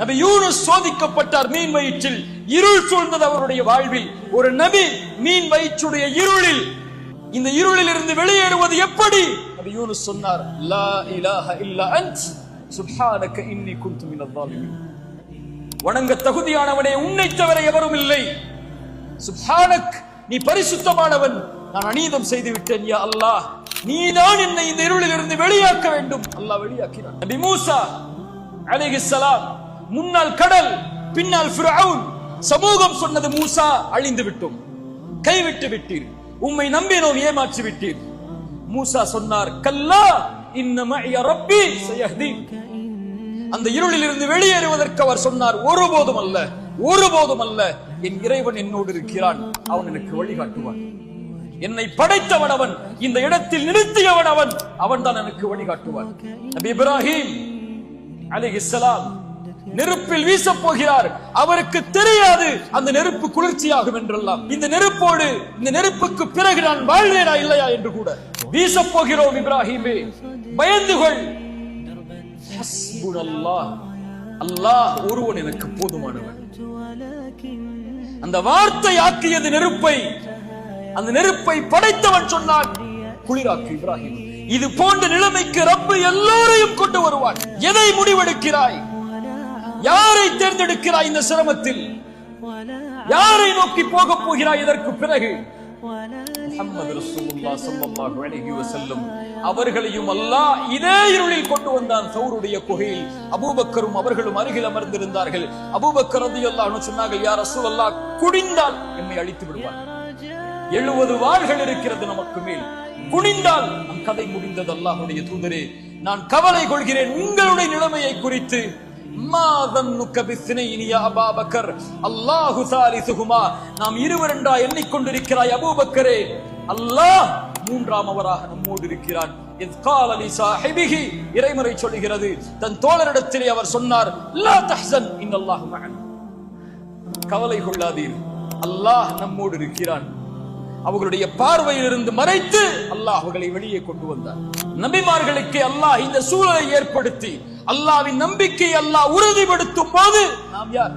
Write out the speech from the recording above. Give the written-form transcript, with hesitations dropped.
நபி யூனுஸ் சோதிக்கப்பட்டார் மீன் வயிற்றில். இருள் சூழ்ந்தது அவருடைய வாழ்வில். ஒரு நபி மீன் வயிற்றுடைய இருளில், இந்த இருளில் இருந்து வெளியேறுவது எப்படி? நபி யூனுஸ் சொன்னார், லா இலாஹ இல்லா அன்த் சுப்ஹானக இன்னி குன்து மினல் ஸாலிமீன். வணங்க தகுதியானவனே, உன்னை தவிர எவரும் இல்லை. சுப்ஹானக், நீ பரிசுத்தமானவன், நான் அநீதம் செய்து விட்டேன். யா அல்லாஹ், நீதான் என்னை இந்த இருளில் இருந்து வெளியாக்க வேண்டும். அல்லாஹ் வெளியாக்கினான். நபி மூசா அலைஹிஸ்ஸலாம், முன்னால் கடல், பின்னால் ஃபிரௌன். சமூகம் சொன்னது, மூசா அழிந்து விட்டோம், கைவிட்டு விட்டீர், உம்மை நம்பினோம், ஏமாற்றி விட்டீர். மூசா சொன்னார், கல்லா இன்ன மஇய ரப்பி சயஹ்தீன். அந்த இருளில் இருந்து வெளியேறுவதற்கு அவர் சொன்னார், ஒருபோதும் அல்ல, ஒருபோதும் அல்ல, என் இறைவன் என்னோடு இருக்கிறான், அவன் எனக்கு வழிகாட்டுவான். என்னை படைத்தவன் அவன், இந்த இடத்தில் நிறுத்தியவன் அவன், அவன் தான் எனக்கு வழிகாட்டுவான். நபி இப்ராஹிம் அலைஹிஸ்ஸலாம் நெருப்பில் வீசப் போகிறார். அவருக்கு தெரியாது அந்த நெருப்பு குளிர்ச்சியாகும் என்றெல்லாம். இந்த நெருப்போடு, இந்த நெருப்புக்கு பிறகு நான் வாழ்வேனா இல்லையா என்று கூட. வீசப் போகிறோம் இப்ராஹிமே, பயந்து கொள். ஹஸ்புனல்லாஹ், அல்லாஹ் ஒருவன் எனக்கு போதுமானவன். அந்த வார்த்தை ஆக்கியது நெருப்பை. அந்த நெருப்பை படைத்தவன் சொன்னான், குளிராக்கு இப்ராஹிம். இது போன்ற நிலைமைக்கு ரப்பு எல்லோரையும் கொண்டு வருவான். எதை முடிவெடுக்கிறாய்? யாரை தேர்ந்தெடுக்கிறாய்? இந்த சிரமத்தில் யாரை நோக்கி போக போகிறாய்? இதற்கு பிறகு முஹம்மது ரசூலுல்லாஹ் ஸல்லல்லாஹு அலைஹி வஸல்லம் அவர்களையும் அல்லாஹ் இதே இருளில் கொண்டு வந்தான். சௌருடைய குகையில் அபூபக்கரும் அவர்களும் அருகில் அமர்ந்திருந்தார்கள். அபூபக்கர் ரலியல்லாஹு அன்ஹு சொன்னார்கள், யா ரசூலல்லாஹ், குனிந்தால் என்னை அழித்து விடுவார். 70 வாள்கள் இருக்கிறது நமக்கு மேல், குனிந்தால் நம் கதை முடிந்தது. அல்லாஹ்வுடைய தூதரே, நான் கவலை கொள்கிறேன் உங்களுடைய நிலைமையை குறித்து. நாம் இருவர் என்றா எண்ணிக்கொண்டிருக்கிறாய் அபூபக்கரே, அல்லாஹ் மூன்றாம் அவராக நம்மோடு இருக்கிறான். இறைமறை சொல்லுகிறது, தன் தோழரிடத்திலே அவர் சொன்னார், லா தஹ்சன் இன்னல்லாஹு மஅனா, கவலை கொள்ளாதீர், அல்லாஹ் நம்மோடு இருக்கிறான். அவர்களுடைய பார்வையில் இருந்து மறைத்து அல்லாஹ் அவர்களை வெளியே கொண்டு வந்தார். நபிமார்களுக்கு அல்லாஹ் இந்த சூழலை ஏற்படுத்தி அல்லாஹ்வின் நம்பிக்கையை அல்லாஹ் உறுதிப்படுத்தும் போது நாம் யார்?